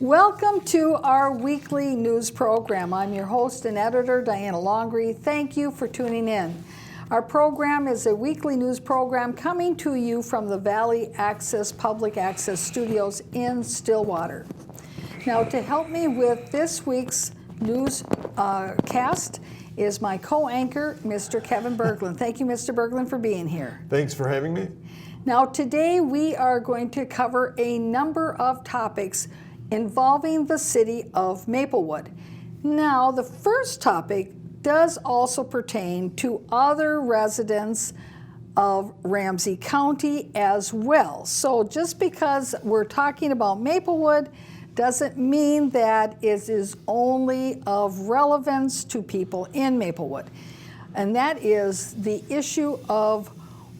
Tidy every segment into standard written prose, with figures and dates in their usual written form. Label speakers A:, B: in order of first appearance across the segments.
A: Welcome to our weekly news program. I'm your host and editor, Diana Longry. Thank you for tuning in. Our program is a weekly news program coming to you from the Valley Access Public Access Studios in Stillwater. Now, to help me with this week's news cast is my co-anchor, Mr. Kevin Berglund. Thank you, Mr. Berglund, for being here.
B: Thanks for having me.
A: Now, today we are going to cover a number of topics involving the city of Maplewood. Now, the first topic does also pertain to other residents of Ramsey County as well. So just because we're talking about Maplewood doesn't mean that it is only of relevance to people in Maplewood. And that is the issue of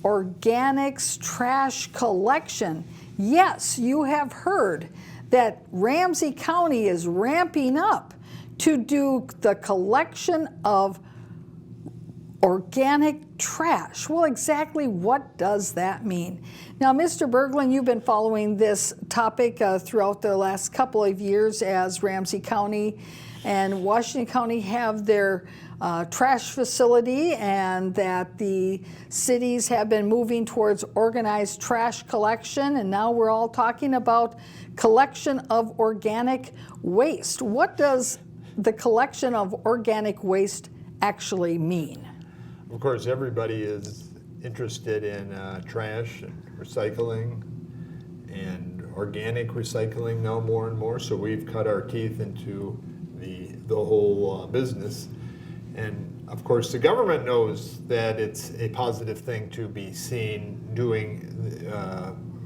A: organics trash collection. Yes, you have heard that Ramsey County is ramping up to do the collection of organic trash. Well, exactly what does that mean? Now, Mr. Berglund, you've been following this topic throughout the last couple of years as Ramsey County and Washington County have their trash facility, and that the cities have been moving towards organized trash collection, and now we're all talking about collection of organic waste. What does the collection of organic waste actually mean?
B: Of course, everybody is interested in trash and recycling and organic recycling now more and more, so we've cut our teeth into the whole business. And of course, the government knows that it's a positive thing to be seen doing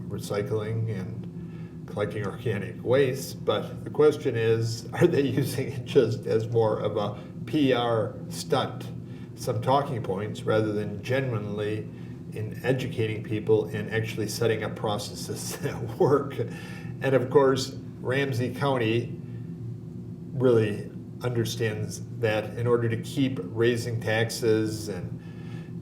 B: recycling and collecting organic waste, but the question is, are they using it just as more of a PR stunt, some talking points, rather than genuinely in educating people and actually setting up processes that work? And of course, Ramsey County really understands that in order to keep raising taxes and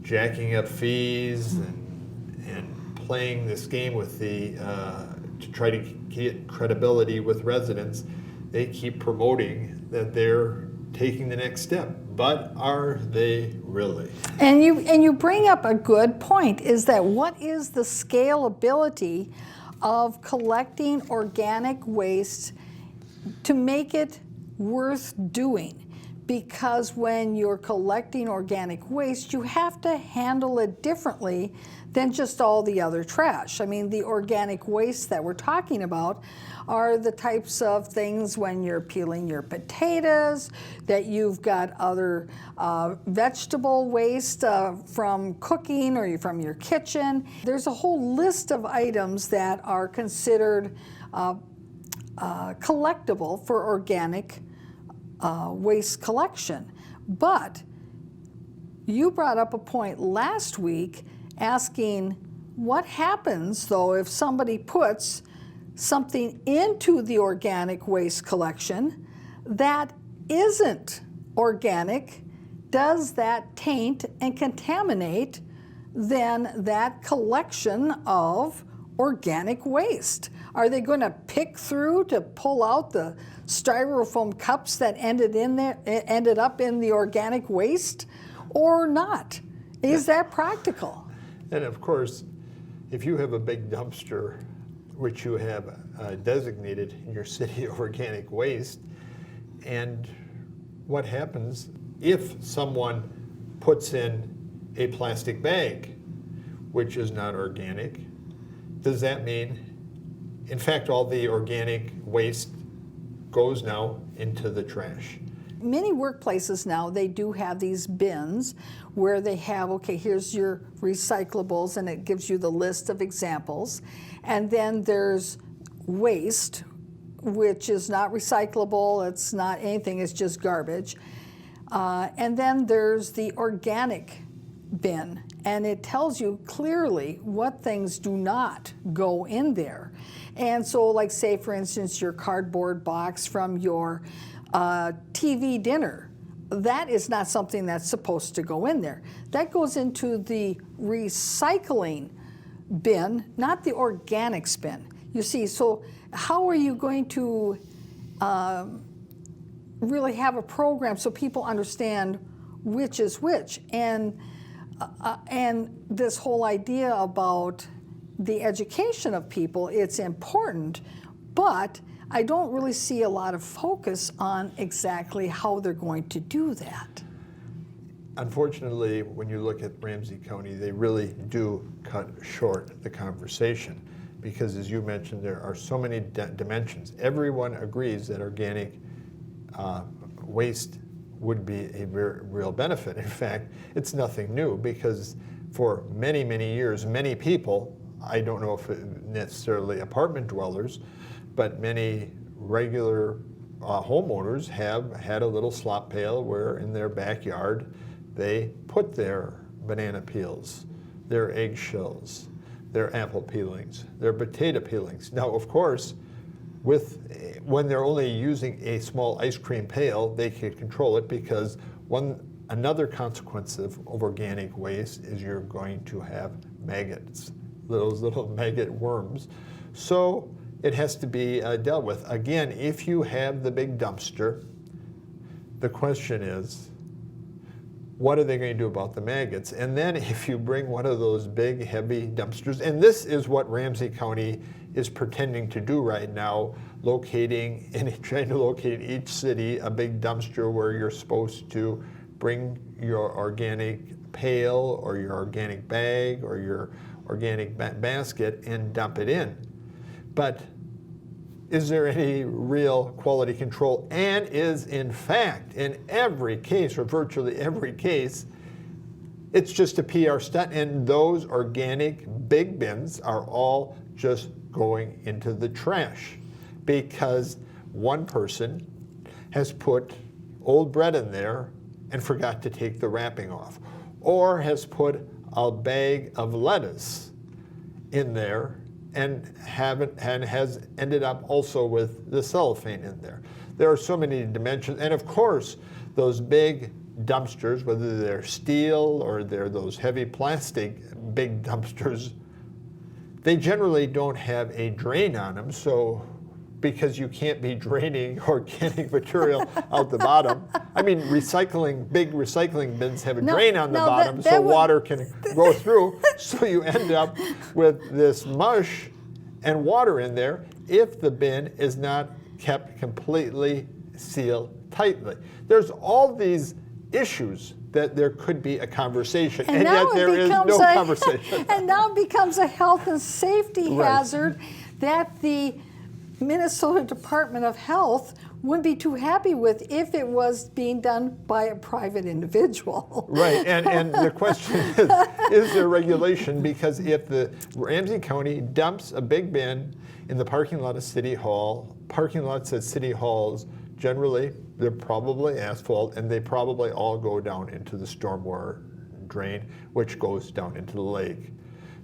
B: jacking up fees and playing this game with to try to get credibility with residents, they keep promoting that they're taking the next step. But are they really?
A: And you bring up a good point, is that what is the scalability of collecting organic waste to make it worth doing? Because when you're collecting organic waste, you have to handle it differently than just all the other trash. I mean, the organic waste that we're talking about are the types of things when you're peeling your potatoes, that you've got other vegetable waste from cooking or from your kitchen. There's a whole list of items that are considered collectible for organic waste collection. But you brought up a point last week asking what happens though if somebody puts something into the organic waste collection that isn't organic. Does that taint and contaminate then that collection of organic waste? Are they going to pick through to pull out the styrofoam cups that ended up in the organic waste, or not? Is that practical?
B: And of course, if you have a big dumpster, which you have designated in your city of organic waste, and what happens if someone puts in a plastic bag, which is not organic? Does that mean, in fact, all the organic waste goes now into the trash?
A: Many workplaces now, they do have these bins where they have, okay, here's your recyclables, and it gives you the list of examples. And then there's waste, which is not recyclable, it's not anything, it's just garbage. And then there's the organic bin, and it tells you clearly what things do not go in there. And so, like, say, for instance, your cardboard box from your TV dinner, that is not something that's supposed to go in there. That goes into the recycling bin, not the organics bin. You see, so how are you going to really have a program so people understand which is which. And this whole idea about the education of people, it's important, but I don't really see a lot of focus on exactly how they're going to do that.
B: Unfortunately, when you look at Ramsey County, they really do cut short the conversation because, as you mentioned, there are so many dimensions. Everyone agrees that organic waste would be a real benefit. In fact, it's nothing new because for many, many years, many people, I don't know if necessarily apartment dwellers, but many regular homeowners have had a little slop pail where in their backyard they put their banana peels, their eggshells, their apple peelings, their potato peelings. Now, of course, when they're only using a small ice cream pail, they can control it because another consequence of organic waste is you're going to have maggots, those little maggot worms. So it has to be dealt with. Again, if you have the big dumpster, the question is, what are they going to do about the maggots? And then if you bring one of those big, heavy dumpsters, and this is what Ramsey County is pretending to do right now, trying to locate in each city a big dumpster where you're supposed to bring your organic pail or your organic bag or your organic basket and dump it in. But is there any real quality control? And is, in fact, in every case, or virtually every case, it's just a PR stunt, and those organic big bins are all just going into the trash because one person has put old bread in there and forgot to take the wrapping off, or has put a bag of lettuce in there and has ended up also with the cellophane in there. There are so many dimensions, and of course, those big dumpsters, whether they're steel or they're those heavy plastic big dumpsters, they generally don't have a drain on them, so because you can't be draining organic material out the bottom. I mean, big recycling bins have a drain on the bottom so water can go through, so you end up with this mush and water in there if the bin is not kept completely sealed tightly. There's all these issues that there could be a conversation, and yet there is no conversation.
A: And now it becomes a health and safety hazard that the Minnesota Department of Health wouldn't be too happy with if it was being done by a private individual.
B: Right, and the question is there regulation? Because if the Ramsey County dumps a big bin in the parking lot of City Hall, parking lots at City Halls, generally, they're probably asphalt, and they probably all go down into the stormwater drain, which goes down into the lake.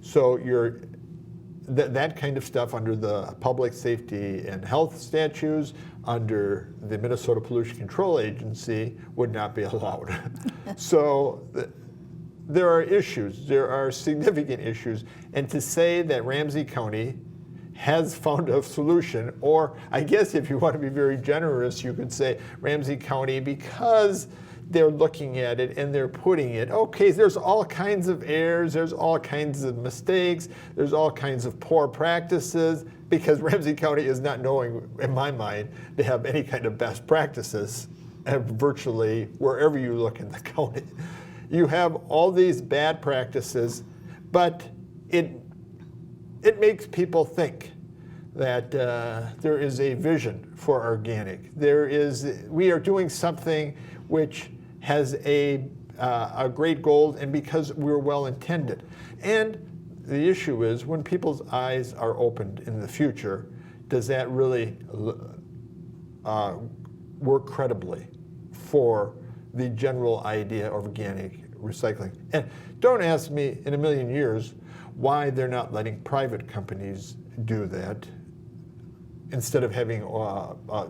B: So that kind of stuff under the public safety and health statutes, under the Minnesota Pollution Control Agency, would not be allowed. So there are issues, there are significant issues, and to say that Ramsey County has found a solution, or I guess if you want to be very generous, you could say Ramsey County, because they're looking at it and they're putting it, okay, there's all kinds of errors, there's all kinds of mistakes, there's all kinds of poor practices, because Ramsey County is not knowing, in my mind, to have any kind of best practices virtually wherever you look in the county. You have all these bad practices, but it makes people think that there is a vision for organic. We are doing something which has a great goal, and because we're well intended. And the issue is, when people's eyes are opened in the future, does that really work credibly for the general idea of organic recycling? And don't ask me in a million years why they're not letting private companies do that instead of having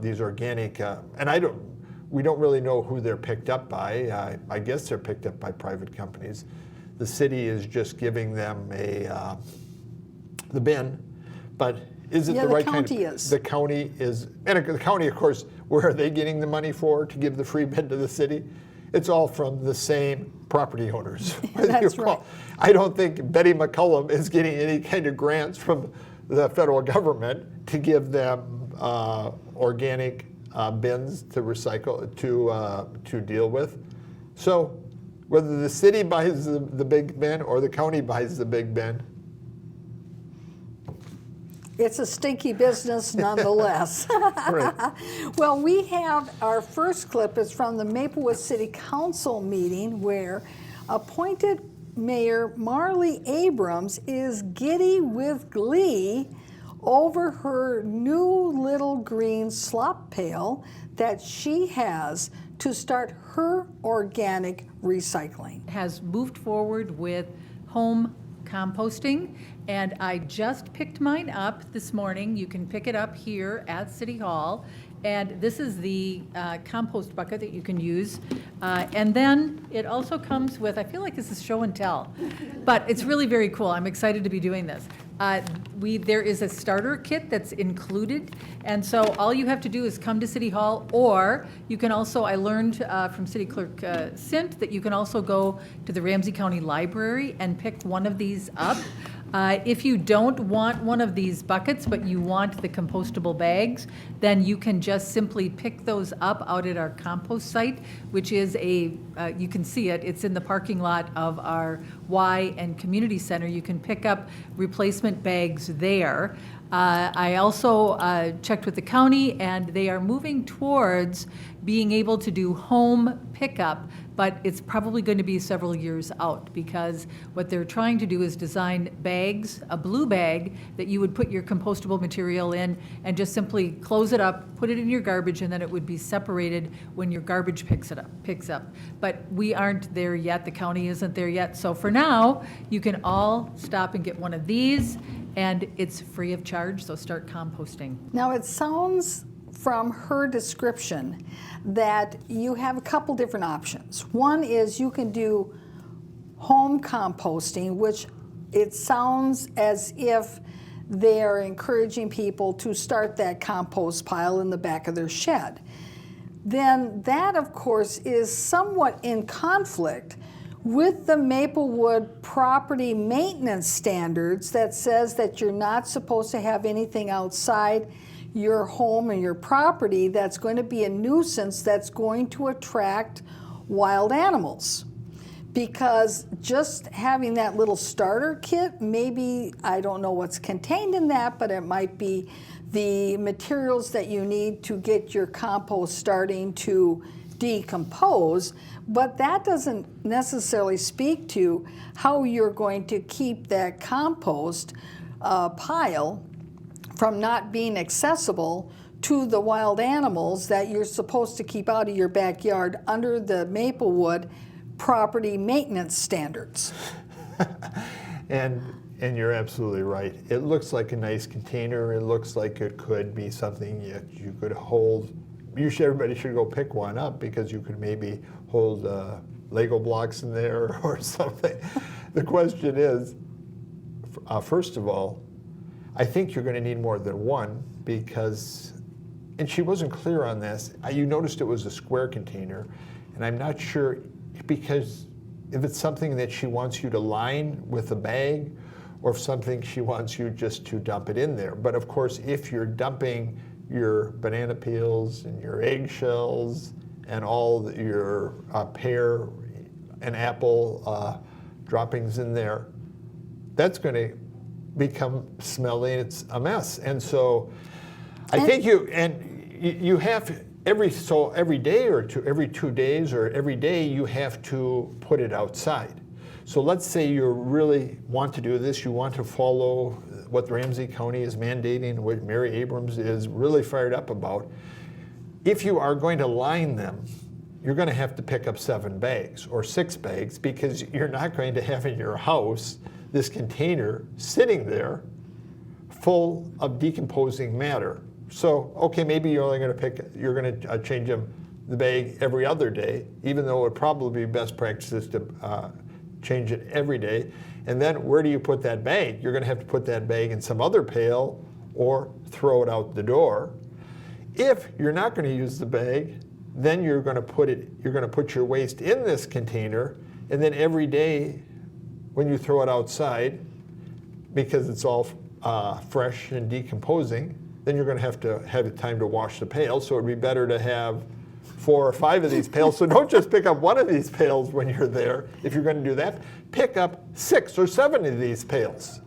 B: these organic, and we don't really know who they're picked up by. I guess they're picked up by private companies. The city is just giving them the bin, but is it
A: Yeah,
B: the
A: the
B: right
A: county
B: kind of,
A: is.
B: The county is, and the county, of course, where are they getting the money for to give the free bid to the city? It's all from the same property owners.
A: That's right.
B: I don't think Betty McCullum is getting any kind of grants from the federal government to give them organic bins to recycle, to deal with. So whether the city buys the big bin or the county buys the big bin,
A: it's a stinky business nonetheless.
B: right.
A: Well, we have our first clip is from the Maplewood City Council meeting where appointed Mayor Marley Abrams is giddy with glee over her new little green slop pail that she has to start her organic recycling.
C: Has moved forward with home composting, and I just picked mine up this morning. You can pick it up here at City Hall, and this is the compost bucket that you can use. And then it also comes with, I feel like this is show and tell, but it's really very cool. I'm excited to be doing this. There is a starter kit that's included, and so all you have to do is come to City Hall, or you can also, I learned from City Clerk Sint that you can also go to the Ramsey County Library and pick one of these up. If you don't want one of these buckets, but you want the compostable bags, then you can just simply pick those up out at our compost site, which is you can see it, it's in the parking lot of our Y and Community Center. You can pick up replacement bags there. I also checked with the county, and they are moving towards being able to do home pickup, but it's probably going to be several years out, because what they're trying to do is design bags, a blue bag that you would put your compostable material in and just simply close it up, put it in your garbage, and then it would be separated when your garbage picks up. But we aren't there yet, the county isn't there yet, so for now, you can all stop and get one of these, and it's free of charge, so start composting.
A: Now it sounds from her description that you have a couple different options. One is you can do home composting, which it sounds as if they're encouraging people to start that compost pile in the back of their shed. Then that, of course, is somewhat in conflict with the Maplewood property maintenance standards that says that you're not supposed to have anything outside your home and your property that's going to be a nuisance that's going to attract wild animals. Because just having that little starter kit, maybe, I don't know what's contained in that, but it might be the materials that you need to get your compost starting to decompose, but that doesn't necessarily speak to how you're going to keep that compost pile from not being accessible to the wild animals that you're supposed to keep out of your backyard under the Maplewood property maintenance standards.
B: And you're absolutely right. It looks like a nice container. It looks like it could be something you could hold. Everybody should go pick one up, because you could maybe hold Lego blocks in there or something. The question is, first of all, I think you're going to need more than one, because, and she wasn't clear on this, you noticed it was a square container, and I'm not sure, because if it's something that she wants you to line with a bag, or if something she wants you just to dump it in there. But of course, if you're dumping your banana peels and your eggshells and all your pear and apple droppings in there, that's going to become smelly, and it's a mess. And so I think you have every day or two, every 2 days or every day, you have to put it outside. So let's say you really want to do this, you want to follow what Ramsey County is mandating, what Mary Abrams is really fired up about. If you are going to line them, you're going to have to pick up 7 bags or 6 bags, because you're not going to have in your house this container sitting there full of decomposing matter. So, okay, maybe you're only going to change the bag every other day, even though it would probably be best practices to change it every day. And then where do you put that bag? You're going to have to put that bag in some other pail or throw it out the door. If you're not going to use the bag, then you're going to put your waste in this container, and then every day when you throw it outside, because it's all fresh and decomposing, then you're going to have time to wash the pails. So it'd be better to have 4 or 5 of these pails. So don't just pick up one of these pails when you're there. If you're going to do that, pick up 6 or 7 of these pails.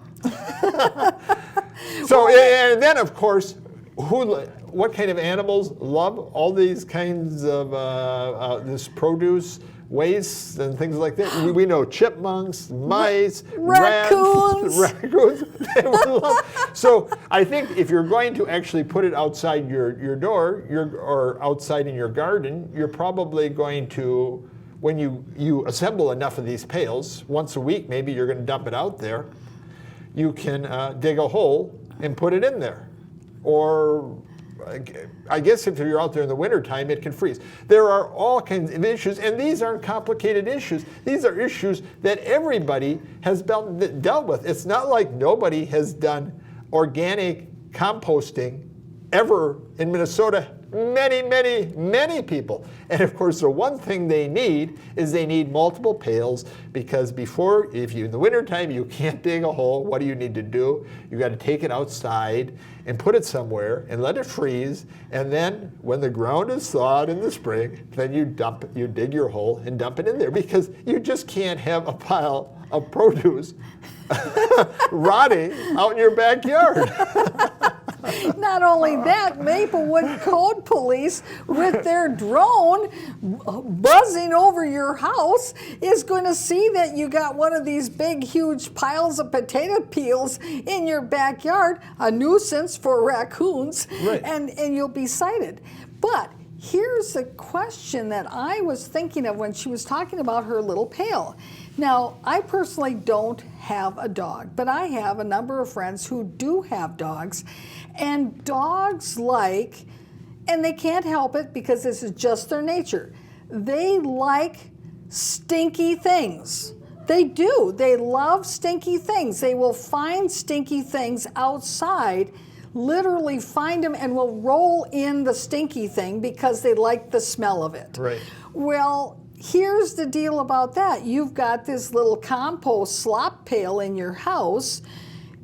B: So, and then of course, what kind of animals love all these kinds of this produce, waste, and things like that? We know chipmunks, mice,
A: raccoons.
B: Raccoons. They would love. So I think if you're going to actually put it outside your door, or outside in your garden, you're probably going to, when you assemble enough of these pails, once a week maybe you're going to dump it out there, you can dig a hole and put it in there. Or I guess if you're out there in the wintertime, it can freeze. There are all kinds of issues, and these aren't complicated issues. These are issues that everybody has dealt with. It's not like nobody has done organic composting ever in Minnesota. Many, many, many people. And of course, the one thing they need is they need multiple pails, because in the wintertime, you can't dig a hole. What do you need to do? You got to take it outside and put it somewhere and let it freeze. And then when the ground is thawed in the spring, then you dig your hole and dump it in there, because you just can't have a pile of produce rotting out in your backyard.
A: Not only that, Maplewood Code Police, with their drone buzzing over your house, is going to see that you got one of these big, huge piles of potato peels in your backyard, a nuisance for raccoons,
B: right.
A: and you'll be cited. But here's a question that I was thinking of when she was talking about her little pail. Now, I personally don't have a dog, but I have a number of friends who do have dogs, and dogs and they can't help it because this is just their nature, they like stinky things. They do. They love stinky things. They will find stinky things outside, literally find them, and will roll in the stinky thing because they like the smell of it.
B: Right.
A: Well, here's the deal about that. You've got this little compost slop pail in your house.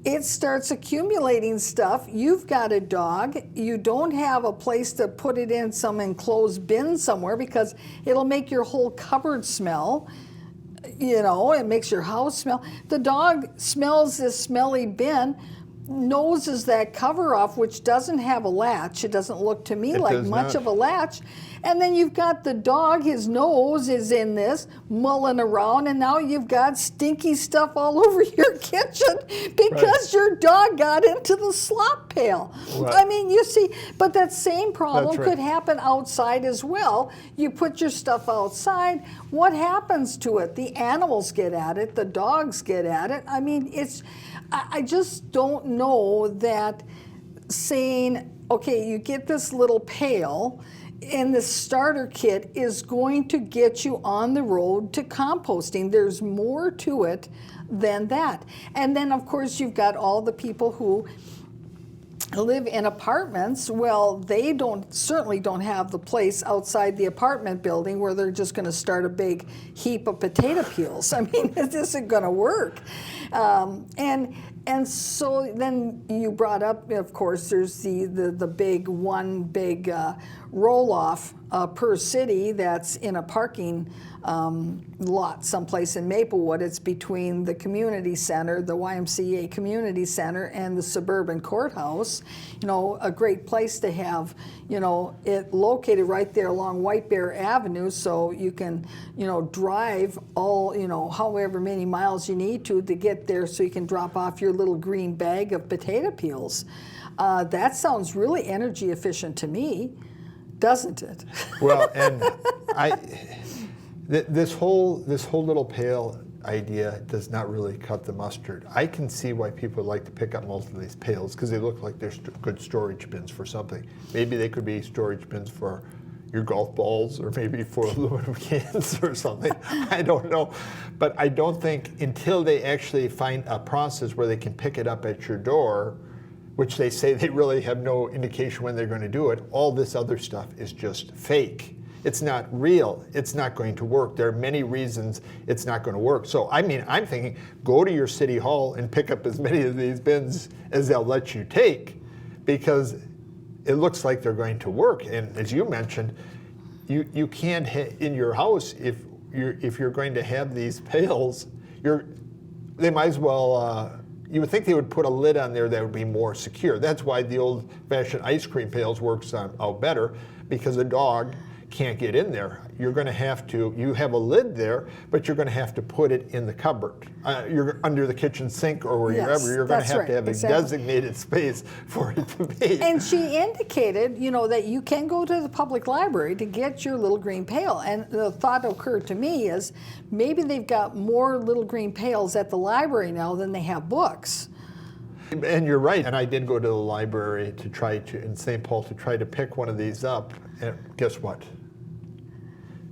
A: It starts accumulating stuff. You've got a dog. You don't have a place to put it in some enclosed bin somewhere, because it'll make your whole cupboard smell. It makes your house smell. The dog smells this smelly bin, noses that cover off, which doesn't have a latch. It doesn't look to me like much of a latch. And then you've got the dog, his nose is in this, mulling around, and now you've got stinky stuff all over your kitchen because your dog got into the slop pail.
B: Right.
A: I mean, you see, but that same problem
B: That's right.
A: could happen outside as well. You put your stuff outside, what happens to it? The animals get at it, the dogs get at it. I mean, I just don't know that saying, okay, you get this little pail, and the starter kit is going to get you on the road to composting. There's more to it than that. And then, of course, you've got all the people who live in apartments. Well, they certainly don't have the place outside the apartment building where they're just going to start a big heap of potato peels. I mean, this isn't going to work. And so then you brought up, of course, there's the big roll-off per city that's in a parking lot someplace in Maplewood. It's between the community center, the YMCA community center, and the suburban courthouse. A great place to have, it located right there along White Bear Avenue, so you can, drive all, however many miles you need to get there, so you can drop off your little green bag of potato peels. That sounds really energy efficient to me, doesn't it?
B: Well, and this whole little pail idea does not really cut the mustard. I can see why people like to pick up most of these pails, because they look like they're good storage bins for something. Maybe they could be storage bins for your golf balls, or maybe for aluminum cans or something. I don't know. But I don't think until they actually find a process where they can pick it up at your door, which they say they really have no indication when they're going to do it. All this other stuff is just fake. It's not real. It's not going to work. There are many reasons it's not going to work. So, I mean, I'm thinking, go to your city hall and pick up as many of these bins as they'll let you take, because it looks like they're going to work. And as you mentioned, you can't in your house, if you're going to have these pails, they might as well. You would think they would put a lid on there that would be more secure. That's why the old-fashioned ice cream pails works out better, because a dog can't get in there. You're going to have to, you have a lid there, but you're going to have to put it in the cupboard. You're under the kitchen sink or wherever.
A: Yes,
B: You're going to have
A: right,
B: to have
A: exactly.
B: a designated space for it to be.
A: And she indicated, that you can go to the public library to get your little green pail. And the thought occurred to me is maybe they've got more little green pails at the library now than they have books.
B: And you're right. And I did go to the library in St. Paul to try to pick one of these up. And guess what?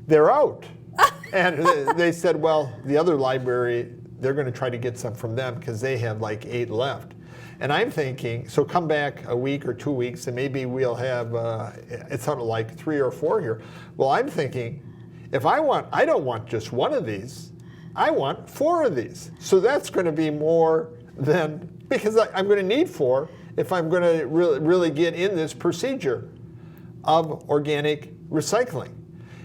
B: They're out. And they said, well, the other library, they're going to try to get some from them because they have like 8 left. And I'm thinking, so come back a week or 2 weeks and maybe we'll have, it's something like 3 or 4 here. Well, I'm thinking, I don't want just one of these. I want 4 of these. So that's going to be more than, because I'm going to need 4 if I'm going to really get in this procedure of organic recycling.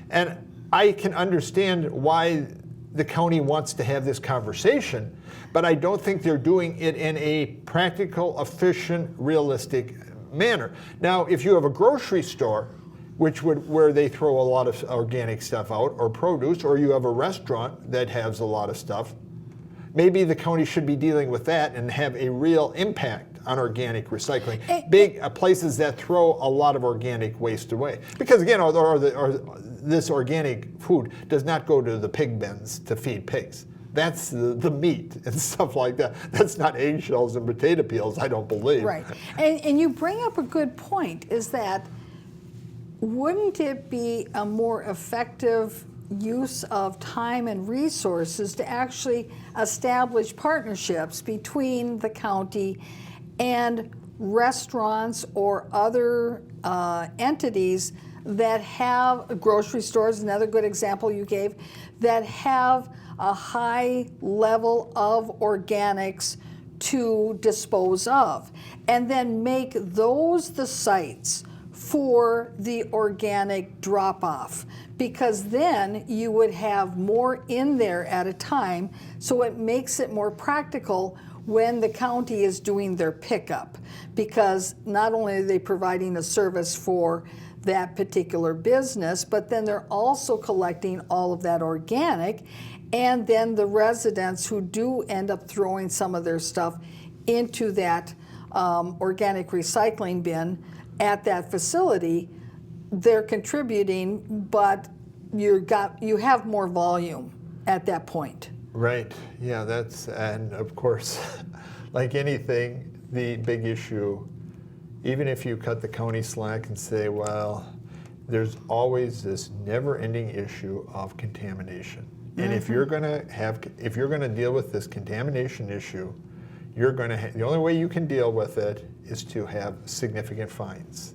B: And I can understand why the county wants to have this conversation, but I don't think they're doing it in a practical, efficient, realistic manner. Now, if you have a grocery store, where they throw a lot of organic stuff out, or produce, or you have a restaurant that has a lot of stuff, maybe the county should be dealing with that and have a real impact on organic recycling. Big places that throw a lot of organic waste away. Because again, this organic food does not go to the pig bins to feed pigs. That's the meat and stuff like that. That's not eggshells and potato peels, I don't believe.
A: Right. And you bring up a good point, is that wouldn't it be a more effective use of time and resources to actually establish partnerships between the county and restaurants or other entities that have, grocery stores, another good example you gave, that have a high level of organics to dispose of, and then make those the sites for the organic drop-off, because then you would have more in there at a time, so it makes it more practical when the county is doing their pickup, because not only are they providing a service for that particular business, but then they're also collecting all of that organic, and then the residents who do end up throwing some of their stuff into that organic recycling bin at that facility, they're contributing, but you have more volume at that point.
B: Right, yeah, and of course, like anything, the big issue, even if you cut the county slack and say, well, there's always this never-ending issue of contamination. And if you're going to deal with this contamination issue, the only way you can deal with it is to have significant fines.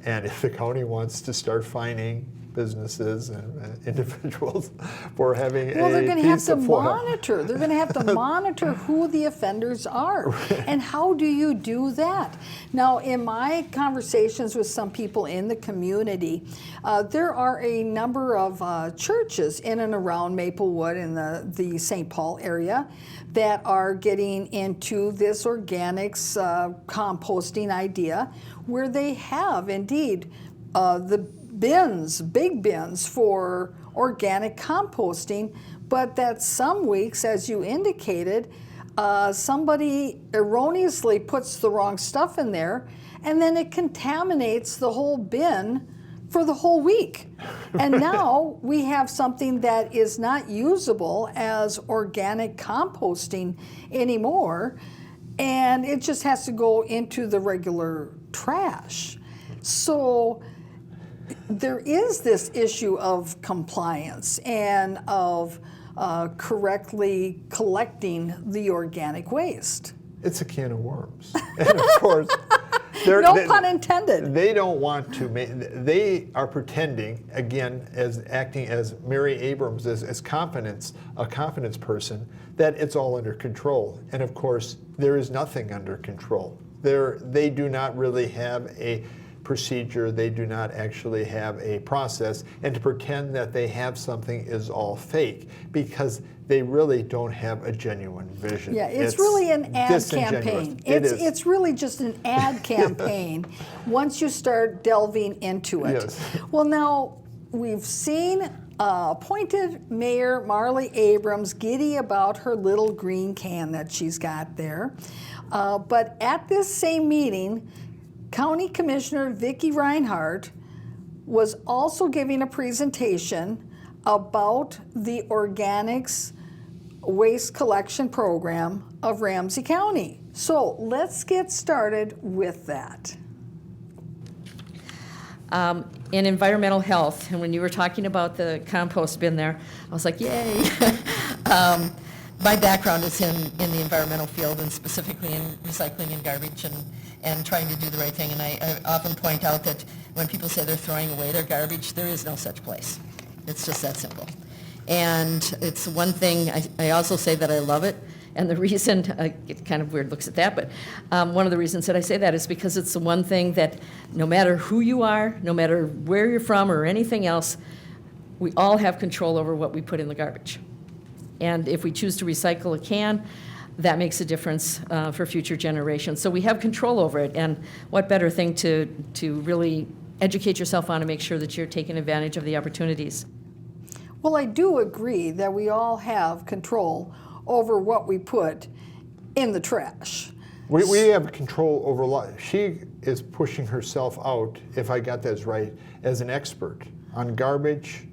B: And if the county wants to start fining businesses and individuals for having
A: well, they're going to have to
B: foil.
A: monitor. They're going to have to monitor who the offenders are. Right. And how do you do that? Now, in my conversations with some people in the community, there are a number of churches in and around Maplewood in the St. Paul area that are getting into this organics composting idea, where they have indeed the big bins for organic composting, but that some weeks, as you indicated, somebody erroneously puts the wrong stuff in there, and then it contaminates the whole bin for the whole week. And now we have something that is not usable as organic composting anymore, and it just has to go into the regular trash. So there is this issue of compliance and of correctly collecting the organic waste.
B: it's a can of worms. And of course,
A: No pun intended.
B: They don't want to make, they are pretending, again, as acting as Mary Abrams, as a confidence person, that it's all under control. And of course, there is nothing under control. They do not really have a procedure, they do not actually have a process, and to pretend that they have something is all fake, because they really don't have a genuine vision.
A: Yeah, it's really an ad campaign. It's really just an ad campaign once you start delving into it.
B: Yes.
A: Well, now we've seen appointed Mayor Marley Abrams giddy about her little green can that she's got there. But at this same meeting, County Commissioner Vicki Reinhardt was also giving a presentation about the organics waste collection program of Ramsey County. So let's get started with that.
D: In environmental health, and when you were talking about the compost bin there, I was like, yay. My background is in the environmental field, and specifically in recycling and garbage and trying to do the right thing. And I often point out that when people say they're throwing away their garbage, there is no such place. It's just that simple. And it's one thing, I also say that I love it. And the reason, it kind of weird looks at that, but one of the reasons that I say that is because it's the one thing that no matter who you are, no matter where you're from or anything else, we all have control over what we put in the garbage. And if we choose to recycle a can, that makes a difference for future generations. So we have control over it, and what better thing to really educate yourself on to make sure that you're taking advantage of the opportunities.
A: Well, I do agree that we all have control over what we put in the trash.
B: We have control over a lot. She is pushing herself out, if I got that right, as an expert on garbage,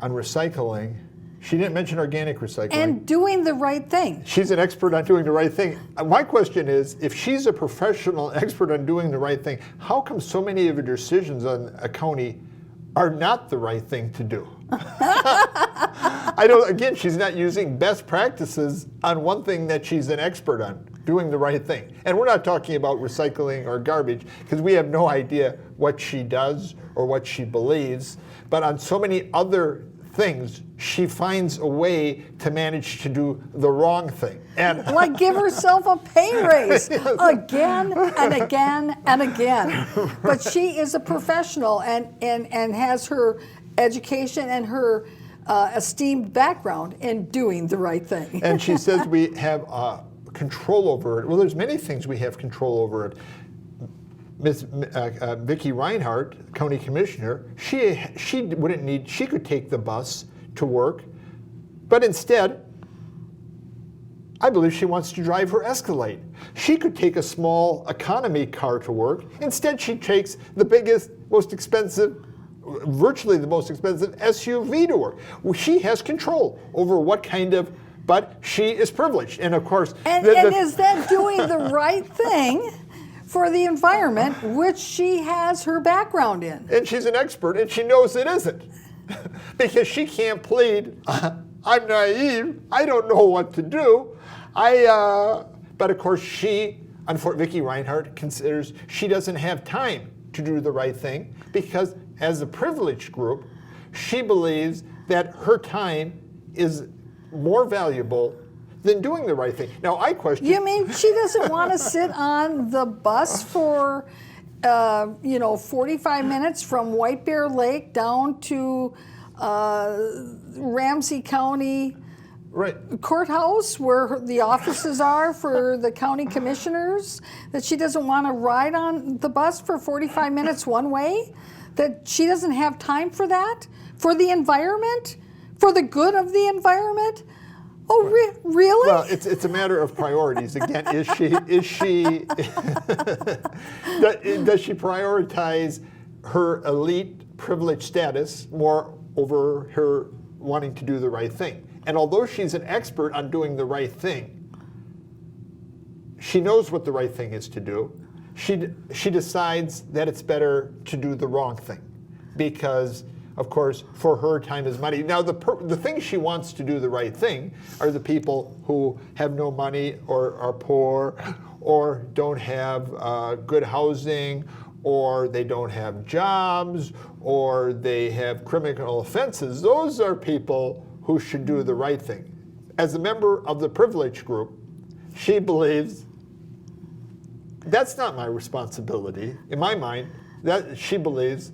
B: on recycling. She didn't mention organic recycling.
A: And doing the right thing.
B: She's an expert on doing the right thing. My question is, if she's a professional expert on doing the right thing, how come so many of her decisions on a county are not the right thing to do? I don't, again, she's not using best practices on one thing that she's an expert on, doing the right thing. And we're not talking about recycling or garbage, because we have no idea what she does or what she believes. But on so many other things, she finds a way to manage to do the wrong thing. And
A: like give herself a pay raise again and again and again. But she is a professional and has her education and her esteemed background in doing the right thing.
B: And she says we have control over it. Well, there's many things we have control over it. Ms. Vicki Reinhardt, County Commissioner, she wouldn't need, she could take the bus to work, but instead, I believe she wants to drive her Escalade. She could take a small economy car to work. Instead, she takes the biggest, most expensive, virtually the most expensive SUV to work. Well, she has control over what kind of, but she is privileged. And of course,
A: and is that doing the right thing for the environment, which she has her background in?
B: And she's an expert, and she knows it isn't. Because she can't plead, I'm naive, I don't know what to do. But of course Vicki Reinhardt considers she doesn't have time to do the right thing, because as a privileged group, she believes that her time is more valuable than doing the right thing. Now, I question...
A: You mean she doesn't want to sit on the bus for, 45 minutes from White Bear Lake down to Ramsey County Courthouse, where the offices are for the county commissioners, that she doesn't want to ride on the bus for 45 minutes one way? That she doesn't have time for that? For the environment? For the good of the environment? Oh, really?
B: Well, it's a matter of priorities. Again, does she prioritize her elite privileged status more over her wanting to do the right thing? And although she's an expert on doing the right thing, she knows what the right thing is to do. She decides that it's better to do the wrong thing, because, of course, for her, time is money. Now, the thing she wants to do the right thing are the people who have no money or are poor or don't have good housing, or they don't have jobs, or they have criminal offenses, those are people who should do the right thing. As a member of the privileged group, she believes that's not my responsibility. In my mind, that she believes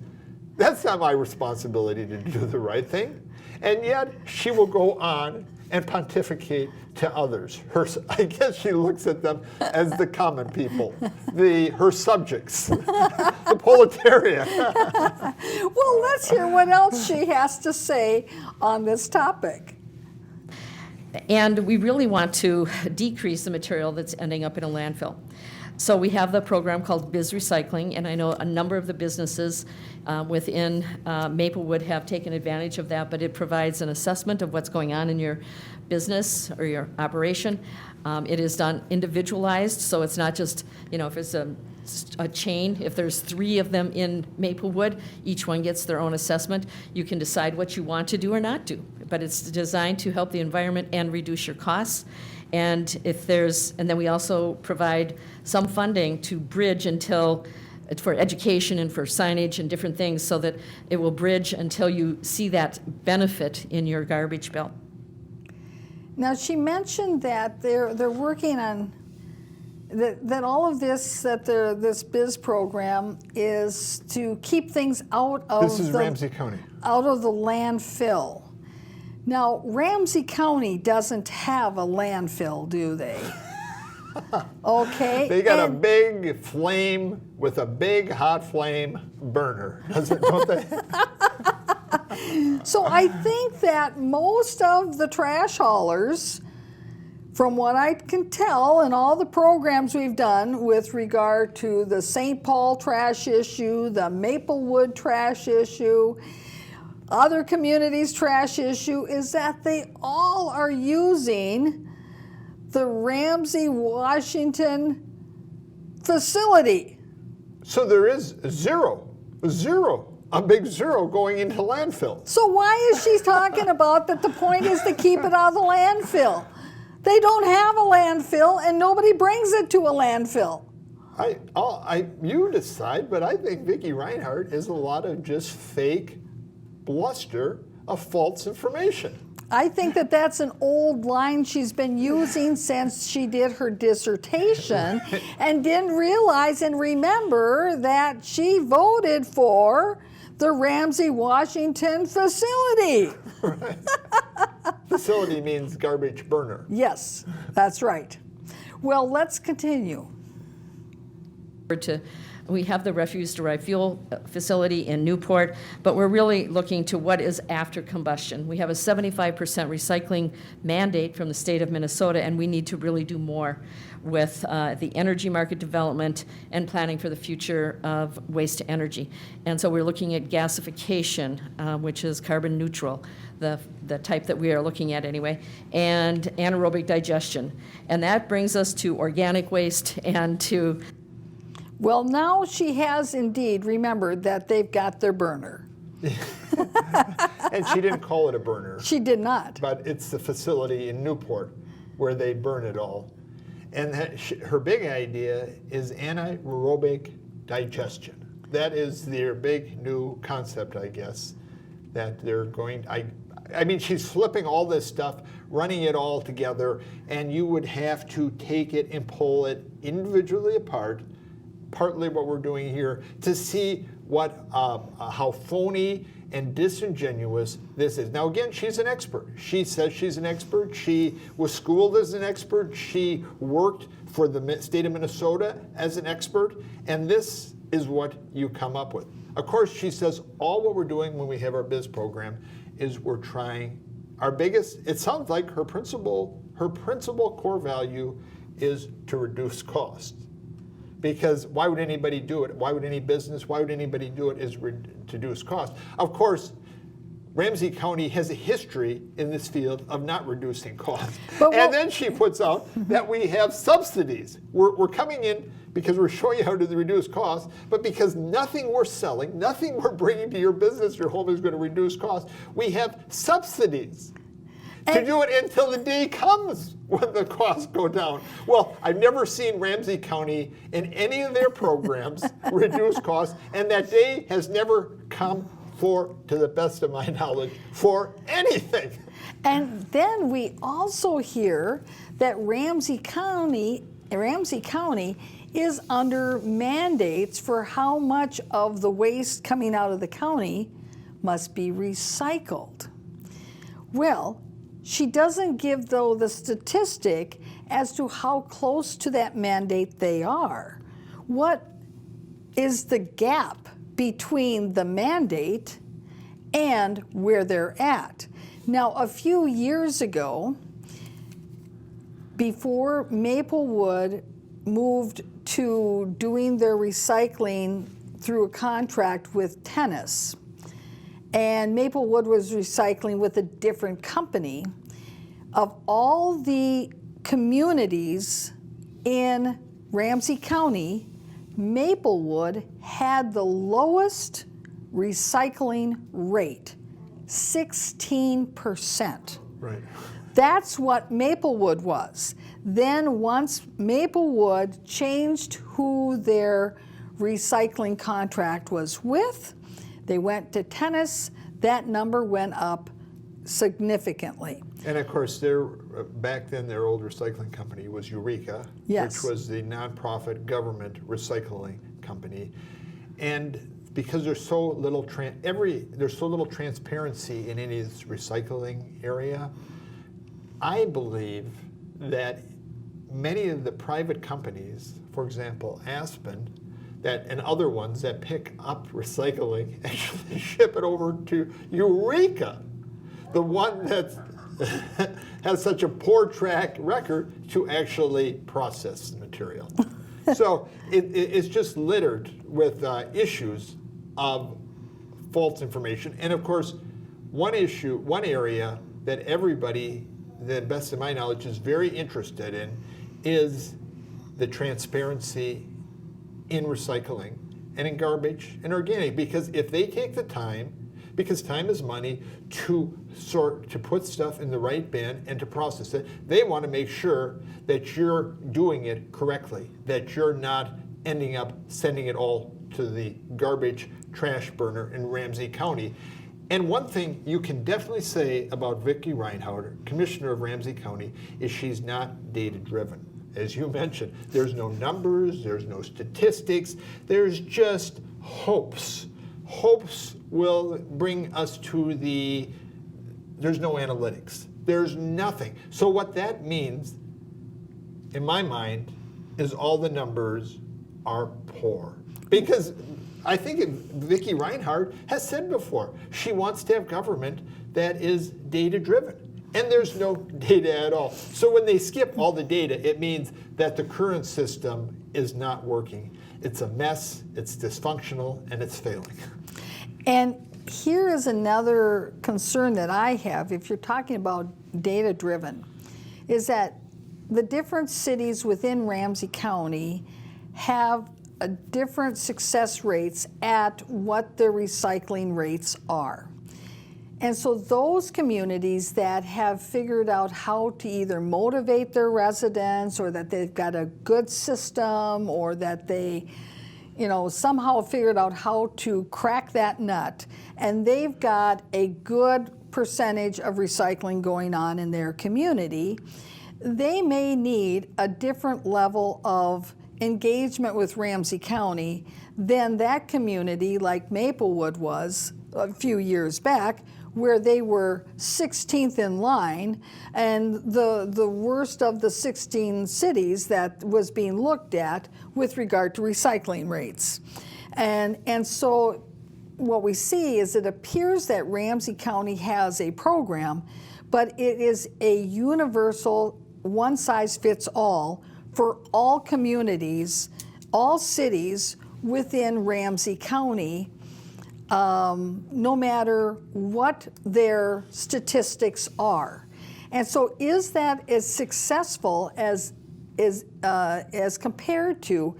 B: that's not my responsibility to do the right thing. And yet she will go on and pontificate to others. I guess she looks at them as the common people, her subjects, the proletariat.
A: Well, let's hear what else she has to say on this topic.
D: And we really want to decrease the material that's ending up in a landfill. So we have the program called Biz Recycling, and I know a number of the businesses within Maplewood have taken advantage of that, but it provides an assessment of what's going on in your business or your operation. It is done individualized, so it's not just, if it's a chain, if there's 3 of them in Maplewood, each one gets their own assessment. You can decide what you want to do or not do, but it's designed to help the environment and reduce your costs. And then we also provide some funding to bridge for education and for signage and different things, so that it will bridge until you see that benefit in your garbage bill.
A: Now, she mentioned that they're working on that all of this, this biz program is to keep things out of
B: This is Ramsey County.
A: Out of the landfill. Now, Ramsey County doesn't have a landfill, do they? Okay.
B: They got a big flame with a big hot flame burner, don't they?
A: So I think that most of the trash haulers, from what I can tell in all the programs we've done with regard to the St. Paul trash issue, the Maplewood trash issue, other communities' trash issue, is that they all are using the Ramsey, Washington facility.
B: So there is zero, a big zero going into landfill.
A: So why is she talking about that the point is to keep it out of the landfill? They don't have a landfill, and nobody brings it to a landfill.
B: You decide, but I think Vicki Reinhardt is a lot of just fake bluster of false information.
A: I think that that's an old line she's been using since she did her dissertation and didn't realize and remember that she voted for the Ramsey, Washington facility.
B: Right. Facility means garbage burner.
A: Yes, that's right. Well, let's continue.
D: We have the refuse-derived fuel facility in Newport, but we're really looking to what is after combustion. We have a 75% recycling mandate from the state of Minnesota, and we need to really do more with the energy market development and planning for the future of waste to energy. And so we're looking at gasification, which is carbon neutral, the type that we are looking at anyway, and anaerobic digestion. And that brings us to organic waste and to...
A: Well, now she has indeed remembered that they've got their burner.
B: And she didn't call it a burner.
A: She did not.
B: But it's the facility in Newport where they burn it all. And her big idea is anaerobic digestion. That is their big new concept, I guess, that they're going... I mean, she's flipping all this stuff, running it all together, and you would have to take it and pull it individually apart, partly what we're doing here, to see how phony and disingenuous this is. Now again, she's an expert. She says she's an expert. She was schooled as an expert. She worked for the state of Minnesota as an expert, and this is what you come up with. Of course, she says all what we're doing when we have our biz program is we're trying our biggest, it sounds like her principal core value is to reduce cost. Because why would anybody do it? Why would any business, why would anybody do it is to reduce cost? Of course, Ramsey County has a history in this field of not reducing costs. And then she puts out that we have subsidies. We're coming in because we're showing you how to reduce costs, but because nothing we're selling, nothing we're bringing to your business, your home is going to reduce costs, we have subsidies. to do it until the day comes when the costs go down. Well, I've never seen Ramsey County in any of their programs reduce costs, and that day has never come to the best of my knowledge, for anything.
A: And then we also hear that Ramsey County is under mandates for how much of the waste coming out of the county must be recycled. Well, she doesn't give, though, the statistic as to how close to that mandate they are. What is the gap between the mandate and where they're at? Now, a few years ago, before Maplewood moved to doing their recycling through a contract with Tennis, and Maplewood was recycling with a different company, of all the communities in Ramsey County, Maplewood had the lowest recycling rate, 16%.
B: Right.
A: That's what Maplewood was. Then once Maplewood changed who their recycling contract was with, they went to Tennis, that number went up significantly.
B: And of course, back then their old recycling company was Eureka,
A: Yes.
B: which was the nonprofit government recycling company. And because there's so little transparency in any of this recycling area, I believe that many of the private companies, for example, Aspen, and other ones that pick up recycling, actually ship it over to Eureka, the one that has such a poor track record to actually process the material. So it's just littered with issues of false information. And of course, one area that everybody, to the best of my knowledge, is very interested in is the transparency in recycling and in garbage and organic. Because if they take the time, because time is money, to put stuff in the right bin and to process it, they want to make sure that you're doing it correctly, that you're not ending up sending it all to the garbage trash burner in Ramsey County. And one thing you can definitely say about Vicki Reinhardt, Commissioner of Ramsey County, is she's not data-driven. As you mentioned, there's no numbers, there's no statistics, there's just hopes. Hopes will bring us to there's no analytics. There's nothing. So what that means, in my mind, is all the numbers are poor. Because I think Vicki Reinhardt has said before, she wants to have government that is data-driven. And there's no data at all. So when they skip all the data, it means that the current system is not working. It's a mess, it's dysfunctional, and it's failing.
A: And here is another concern that I have, if you're talking about data-driven, is that the different cities within Ramsey County have different success rates at what their recycling rates are. And so those communities that have figured out how to either motivate their residents, or that they've got a good system, or that they somehow figured out how to crack that nut, and they've got a good percentage of recycling going on in their community, they may need a different level of engagement with Ramsey County than that community like Maplewood was a few years back, where they were 16th in line, and the worst of the 16 cities that was being looked at with regard to recycling rates. And so what we see is it appears that Ramsey County has a program, but it is a universal one-size-fits-all for all communities, all cities within Ramsey County, no matter what their statistics are. And so is that as successful as compared to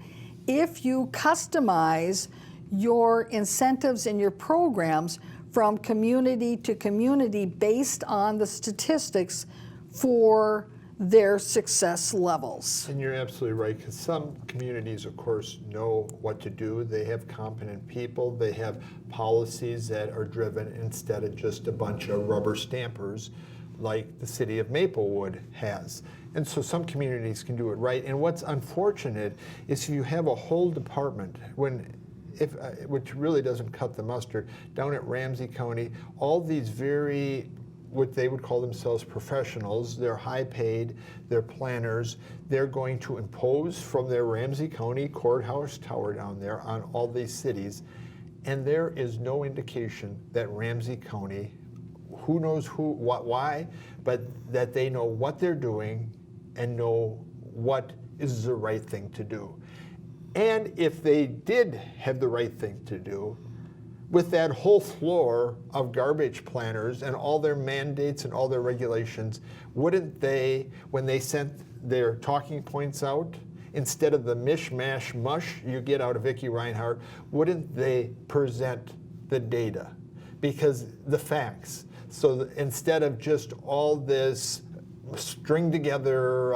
A: if you customize your incentives and your programs from community to community based on the statistics for their success levels.
B: And you're absolutely right, because some communities, of course, know what to do. They have competent people. They have policies that are driven instead of just a bunch of rubber stampers like the city of Maplewood has. And so some communities can do it right. And what's unfortunate is if you have a whole department, which really doesn't cut the mustard, down at Ramsey County, all these very, what they would call themselves professionals, they're high paid, they're planners, they're going to impose from their Ramsey County courthouse tower down there on all these cities. And there is no indication that Ramsey County, who knows why, but that they know what they're doing and know what is the right thing to do. And if they did have the right thing to do, with that whole floor of garbage planners and all their mandates and all their regulations, wouldn't they, when they sent their talking points out, instead of the mishmash mush you get out of Vicki Reinhardt, wouldn't they present the data? Because the facts. So instead of just all this string together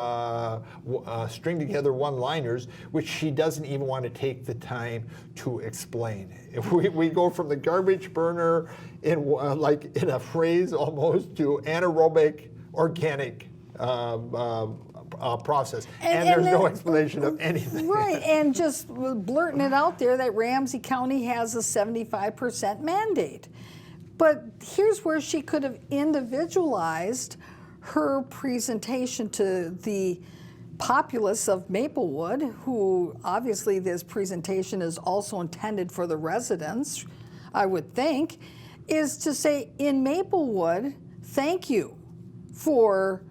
B: one-liners, which she doesn't even want to take the time to explain. If we go from the garbage burner in a phrase almost to anaerobic organic process, and there's no explanation of anything.
A: Right, and just blurting it out there that Ramsey County has a 75% mandate. But here's where she could have individualized her presentation to the populace of Maplewood, who obviously this presentation is also intended for the residents, I would think, is to say, in Maplewood, thank you for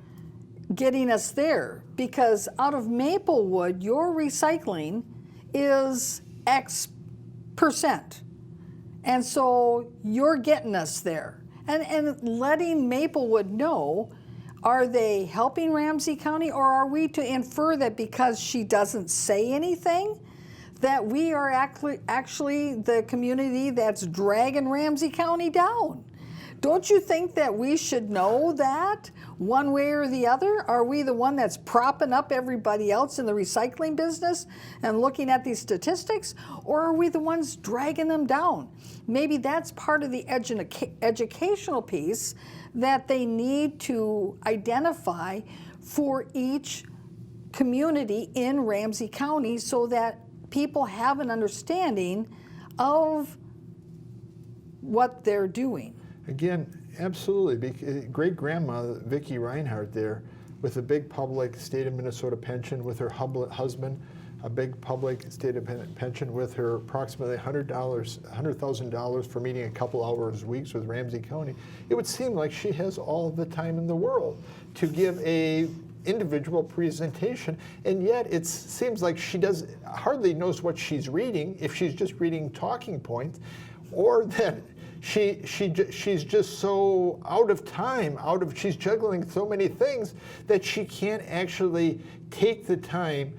A: getting us there, because out of Maplewood, your recycling is X percent. And so you're getting us there. And letting Maplewood know, are they helping Ramsey County, or are we to infer that because she doesn't say anything, that we are actually the community that's dragging Ramsey County down? Don't you think that we should know that one way or the other? Are we the one that's propping up everybody else in the recycling business and looking at these statistics? Or are we the ones dragging them down? Maybe that's part of the educational piece that they need to identify for each community in Ramsey County, so that people have an understanding of what they're doing.
B: Again, absolutely. Great-grandma Vicki Reinhardt there, with a big public state of Minnesota pension, with her husband, a big public state of pension, with her approximately $100,000 for meeting a couple hours a week with Ramsey County. It would seem like she has all the time in the world to give a individual presentation, and yet it seems like she hardly knows what she's reading, if she's just reading talking points, or that she's just so out of time, she's juggling so many things that she can't actually take the time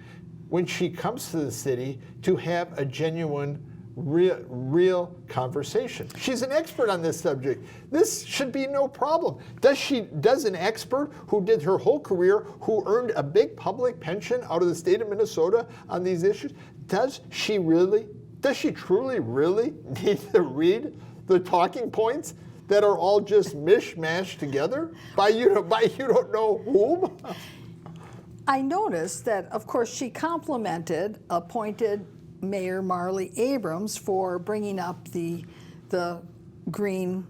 B: when she comes to the city to have a genuine, real conversation. She's an expert on this subject. This should be no problem. Does an expert who did her whole career, who earned a big public pension out of the state of Minnesota on these issues, does she truly really need to read the talking points that are all just mishmashed together by you don't know whom?
A: I noticed that, of course, she complimented appointed Mayor Marley Abrams for bringing up the green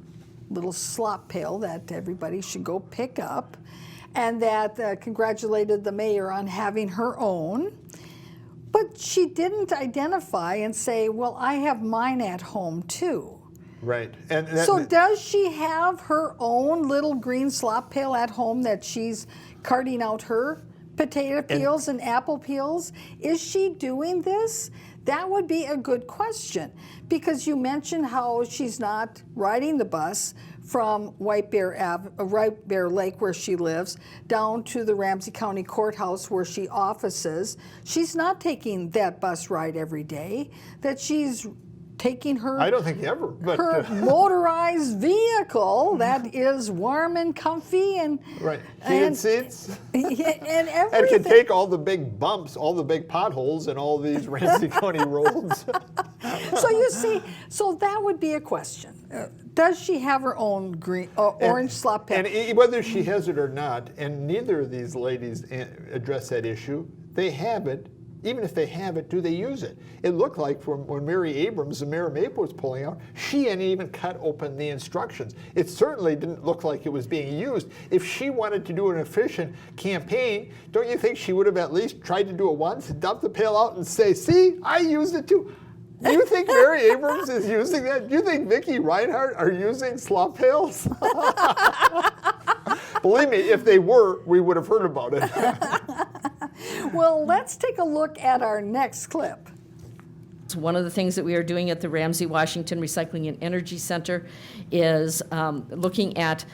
A: little slop pail that everybody should go pick up, and that congratulated the mayor on having her own. But she didn't identify and say, well, I have mine at home too.
B: Right.
A: So does she have her own little green slop pail at home that she's carting out her potato peels and apple peels? Is she doing this? That would be a good question, because you mentioned how she's not riding the bus from White Bear Lake, where she lives, down to the Ramsey County Courthouse where she offices. She's not taking that bus ride every day, that she's taking her
B: I don't think ever, but
A: her motorized vehicle that is warm and comfy and
B: right, heated seats,
A: and
B: and
A: everything.
B: can take all the big bumps, all the big potholes, and all these Ramsey County roads.
A: So you see, so that would be a question. Does she have her own green orange slop pen?
B: And whether she has it or not, and neither of these ladies address that issue, they have it. Even if they have it, do they use it? It looked like from when Mary Abrams, the mayor of Maplewood, was pulling out, she hadn't even cut open the instructions. It certainly didn't look like it was being used. If she wanted to do an efficient campaign, don't you think she would have at least tried to do it once, dump the pail out and say, see, I used it too. Do you think Mary Abrams is using that? Do you think Vicki Reinhardt are using slop pails? Believe me, if they were, we would have heard about it.
A: Well, let's take a look at our next clip.
D: So one of the things that we are doing at the Ramsey Washington Recycling and Energy Center is looking at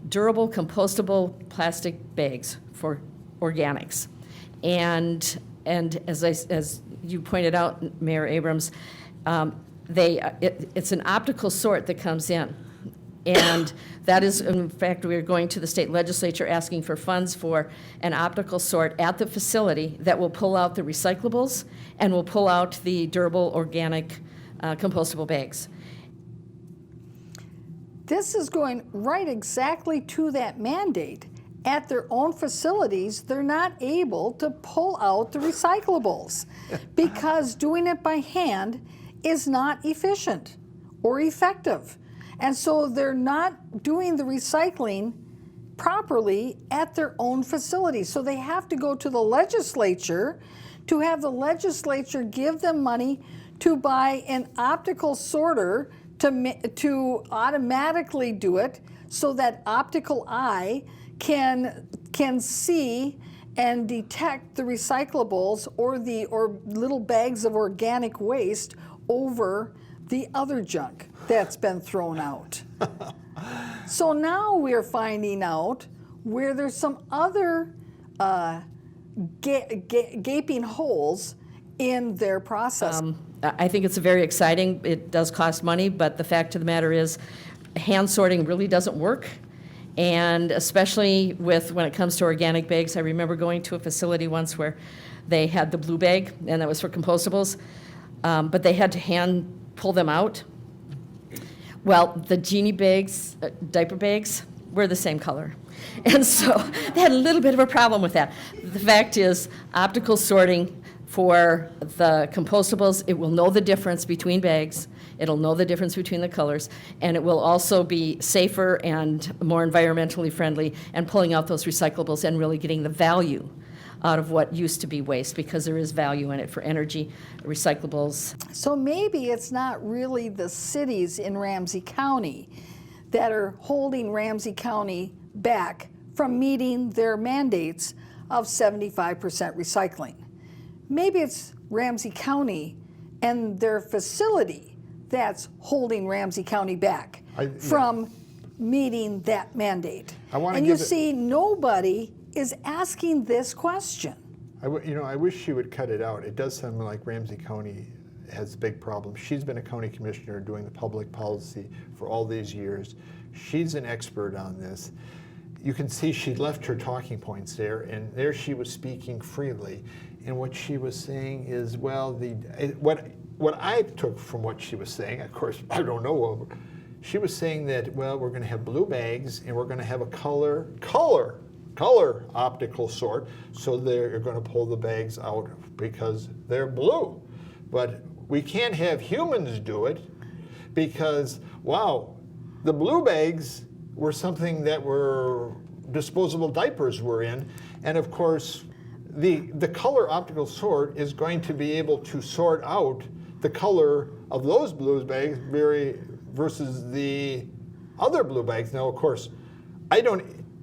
D: durable compostable plastic bags for organics. And as you pointed out, Mayor Abrams, it's an optical sort that comes in. And that is, in fact, we are going to the state legislature asking for funds for an optical sort at the facility that will pull out the recyclables and will pull out the durable organic compostable bags.
A: This is going right exactly to that mandate. At their own facilities, they're not able to pull out the recyclables because doing it by hand is not efficient or effective. And so they're not doing the recycling properly at their own facilities. So they have to go to the legislature to have the legislature give them money to buy an optical sorter to automatically do it so that optical eye can see and detect the recyclables or little bags of organic waste over the other junk that's been thrown out. So now we're finding out where there's some other gaping holes in their process.
D: I think it's very exciting. It does cost money, but the fact of the matter is hand sorting really doesn't work. And especially when it comes to organic bags, I remember going to a facility once where they had the blue bag, and that was for compostables, but they had to hand pull them out. Well, the Genie bags, diaper bags, were the same color. And so they had a little bit of a problem with that. The fact is, optical sorting for the compostables, it will know the difference between bags, it'll know the difference between the colors, and it will also be safer and more environmentally friendly and pulling out those recyclables and really getting the value out of what used to be waste, because there is value in it for energy, recyclables.
A: So maybe it's not really the cities in Ramsey County that are holding Ramsey County back from meeting their mandates of 75% recycling. Maybe it's Ramsey County and their facility that's holding Ramsey County back from meeting that mandate. And you see, nobody is asking this question.
B: I wish she would cut it out. It does sound like Ramsey County has a big problem. She's been a county commissioner doing the public policy for all these years. She's an expert on this. You can see she left her talking points there, and there she was speaking freely. And what she was saying is, well, what I took from what she was saying, of course, I don't know, she was saying that, well, we're going to have blue bags and we're going to have a color optical sort, so they're going to pull the bags out because they're blue. But we can't have humans do it because, wow, the blue bags were something that were disposable diapers were in, and of course the color optical sort is going to be able to sort out the color of those blue bags versus the other blue bags. Now, of course,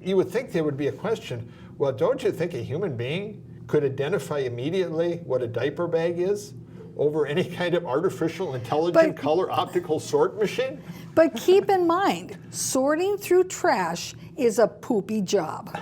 B: you would think there would be a question, well, don't you think a human being could identify immediately what a diaper bag is over any kind of artificial intelligent color optical sort machine?
A: But keep in mind, sorting through trash is a poopy job.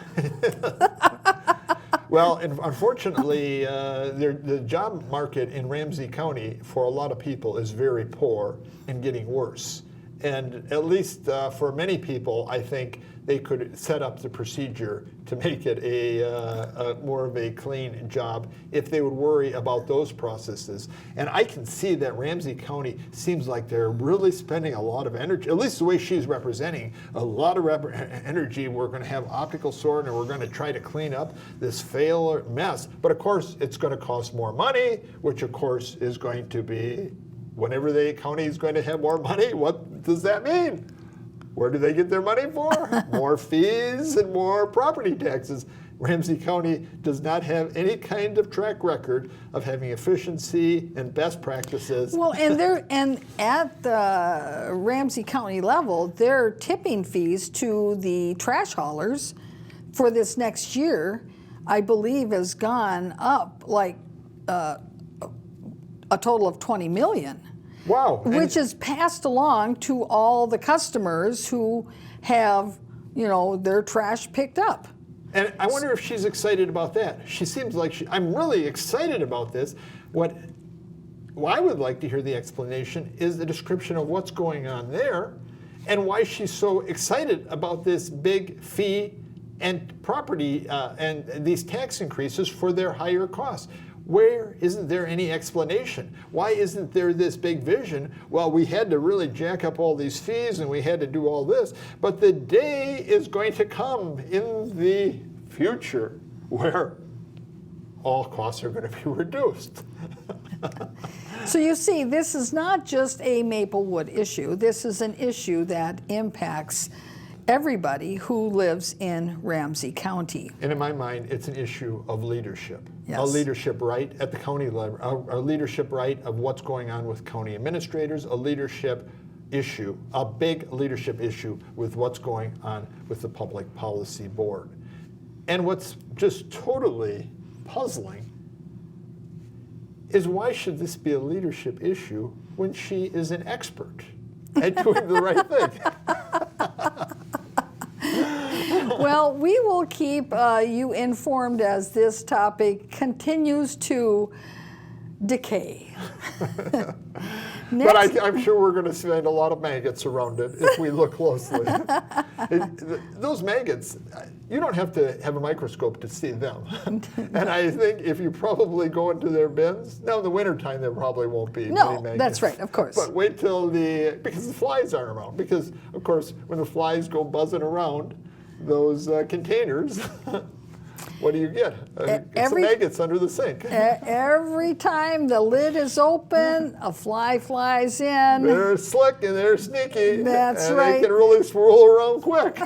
B: Well, unfortunately, the job market in Ramsey County for a lot of people is very poor and getting worse. And at least for many people, I think they could set up the procedure to make it a more of a clean job if they would worry about those processes. And I can see that Ramsey County seems like they're really spending a lot of energy, at least the way she's representing, a lot of energy. We're going to have optical sort and we're going to try to clean up this failure mess. But of course, it's going to cost more money, which of course is going to be, whenever the county is going to have more money, what does that mean? Where do they get their money for? More fees and more property taxes. Ramsey County does not have any kind of track record of having efficiency and best practices.
A: Well, and at the Ramsey County level, their tipping fees to the trash haulers for this next year, I believe, has gone up like a total of $20 million.
B: Wow.
A: Which is passed along to all the customers who have, their trash picked up.
B: And I wonder if she's excited about that. She seems like I'm really excited about this. What I would like to hear the explanation is the description of what's going on there and why she's so excited about this big fee and property and these tax increases for their higher costs. Where isn't there any explanation? Why isn't there this big vision? Well, we had to really jack up all these fees and we had to do all this, but the day is going to come in the future where all costs are going to be reduced.
A: So you see, this is not just a Maplewood issue. This is an issue that impacts everybody who lives in Ramsey County.
B: And in my mind, it's an issue of leadership.
A: Yes.
B: A leadership right at the county level, a leadership right of what's going on with county administrators, a leadership issue, a big leadership issue with what's going on with the Public Policy Board. And what's just totally puzzling is why should this be a leadership issue when she is an expert at doing the right thing?
A: Well, we will keep you informed as this topic continues to decay.
B: But I'm sure we're going to find a lot of maggots around it if we look closely. Those maggots, you don't have to have a microscope to see them. And I think if you probably go into their bins, now in the wintertime there probably won't be many maggots.
A: No, that's right, of course.
B: But wait till because the flies aren't around. Because, of course, when the flies go buzzing around those containers, what do you get? Some maggots under the sink.
A: Every time the lid is open, a fly flies in.
B: They're slick and they're sneaky.
A: That's
B: and
A: right.
B: They can really swirl around quick.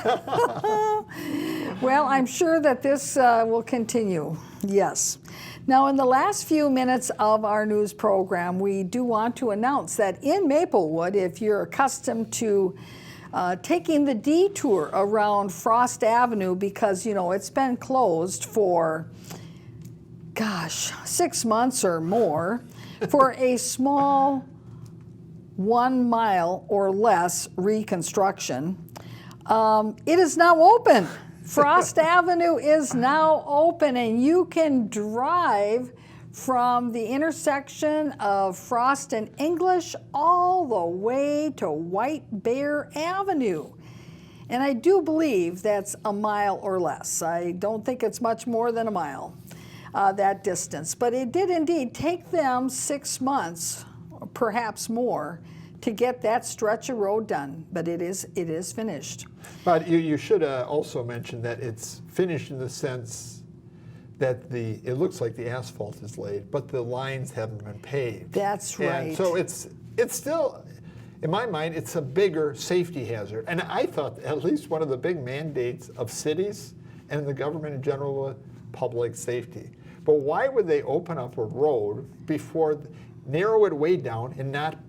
A: Well, I'm sure that this will continue. Yes. Now, in the last few minutes of our news program, we do want to announce that in Maplewood, if you're accustomed to taking the detour around Frost Avenue because, it's been closed for, 6 months or more for a small 1 mile or less reconstruction. It is now open. Frost Avenue is now open and you can drive from the intersection of Frost and English all the way to White Bear Avenue. And I do believe that's a mile or less. I don't think it's much more than a mile, that distance. But it did indeed take them 6 months, or perhaps more, to get that stretch of road done. But it is finished.
B: But you should also mention that it's finished in the sense that it looks like the asphalt is laid, but the lines haven't been paved.
A: That's right.
B: And so it's still, in my mind, it's a bigger safety hazard. And I thought at least one of the big mandates of cities and the government in general was public safety. But why would they open up a road before, narrow it way down and not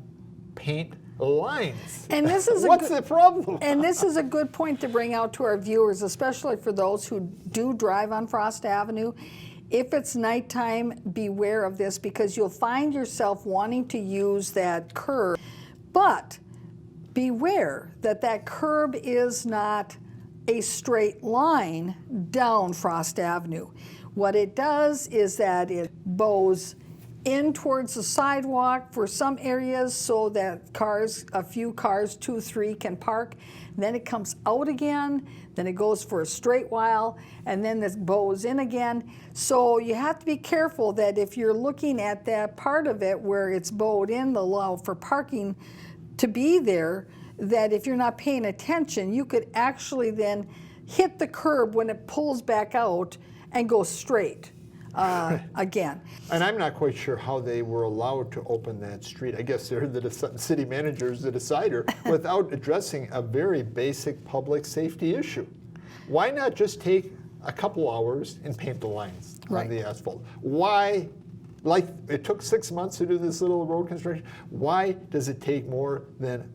B: paint lines?
A: And this is
B: what's the problem?
A: And this is a good point to bring out to our viewers, especially for those who do drive on Frost Avenue. If it's nighttime, beware of this because you'll find yourself wanting to use that curb. But beware that curb is not a straight line down Frost Avenue. What it does is that it bows in towards the sidewalk for some areas so that cars, a few cars, 2, 3 can park. Then it comes out again, then it goes for a straight while, and then this bows in again. So you have to be careful that if you're looking at that part of it where it's bowed in, the allow for parking to be there, that if you're not paying attention, you could actually then hit the curb when it pulls back out and go straight again.
B: And I'm not quite sure how they were allowed to open that street. I guess they're the city manager's the decider without addressing a very basic public safety issue. Why not just take a couple hours and paint the lines on the asphalt? Why, like it took 6 months to do this little road construction, why does it take more than,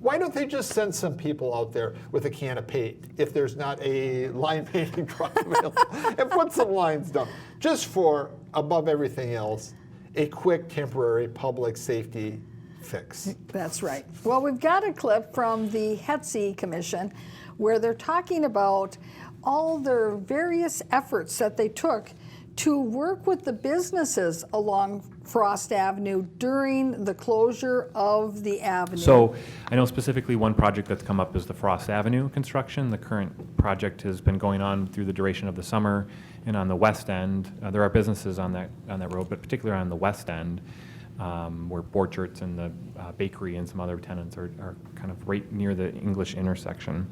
B: why don't they just send some people out there with a can of paint if there's not a line painting truck available and put some lines down? Just for, above everything else, a quick temporary public safety fix.
A: That's right. Well, we've got a clip from the HETC Commission where they're talking about all their various efforts that they took to work with the businesses along Frost Avenue during the closure of the avenue.
E: So I know specifically one project that's come up is the Frost Avenue construction. The current project has been going on through the duration of the summer, and on the west end, there are businesses on that road, but particularly on the west end, where Borchert's and the bakery and some other tenants are kind of right near the English intersection.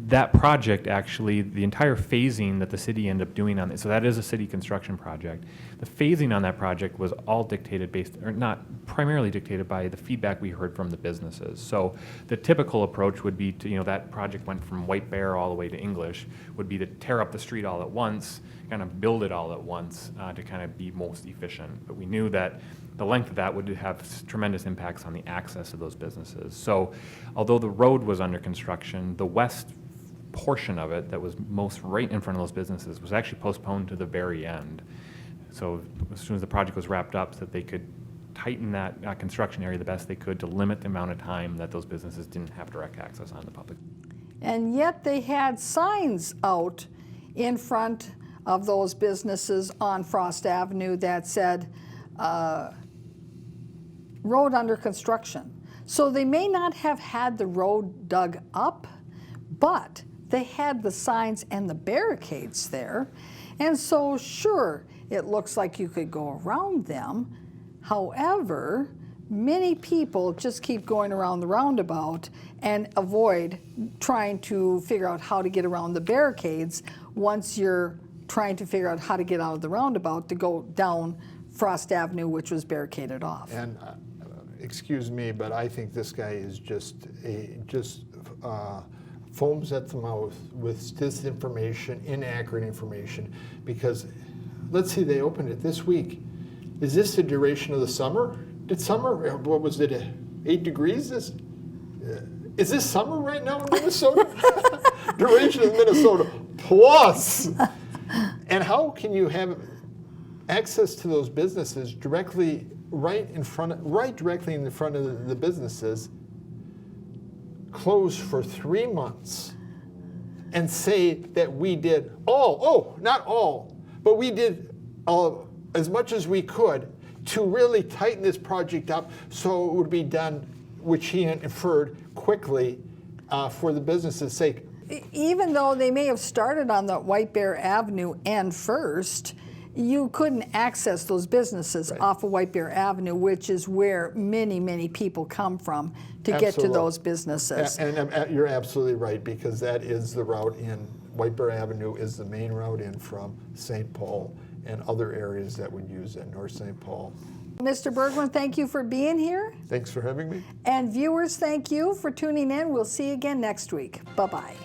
E: That project, actually, the entire phasing that the city ended up doing on it, so that is a city construction project. The phasing on that project was all dictated or not primarily dictated by the feedback we heard from the businesses. So the typical approach would be to, that project went from White Bear all the way to English, would be to tear up the street all at once, kind of build it all at once to kind of be most efficient. But we knew that the length of that would have tremendous impacts on the access of those businesses. So although the road was under construction, the west portion of it that was most right in front of those businesses was actually postponed to the very end. So as soon as the project was wrapped up, so that they could tighten that construction area the best they could to limit the amount of time that those businesses didn't have direct access on the public.
A: And yet they had signs out in front of those businesses on Frost Avenue that said, road under construction. So they may not have had the road dug up, but they had the signs and the barricades there. And so sure, it looks like you could go around them. However, many people just keep going around the roundabout and avoid trying to figure out how to get around the barricades once you're trying to figure out how to get out of the roundabout to go down Frost Avenue, which was barricaded off.
B: And excuse me, but I think this guy is just foams at the mouth with disinformation, inaccurate information, because let's see, they opened it this week. Is this the duration of the summer? Did summer, what was it, 8 degrees? Is this summer right now in Minnesota? Duration of Minnesota plus. And how can you have access to those businesses directly directly in the front of the businesses, closed for 3 months, and say that we did not all, but we did as much as we could to really tighten this project up so it would be done, which he inferred, quickly for the business's sake.
A: Even though they may have started on the White Bear Avenue end first, you couldn't access those businesses off of White Bear Avenue, which is where many, many people come from to get to those businesses.
B: And you're absolutely right, because that is the route in. White Bear Avenue is the main route in from St. Paul and other areas that would use it, North St. Paul.
A: Mr. Bergman, thank you for being here.
B: Thanks for having me.
A: And viewers, thank you for tuning in. We'll see you again next week. Bye-bye.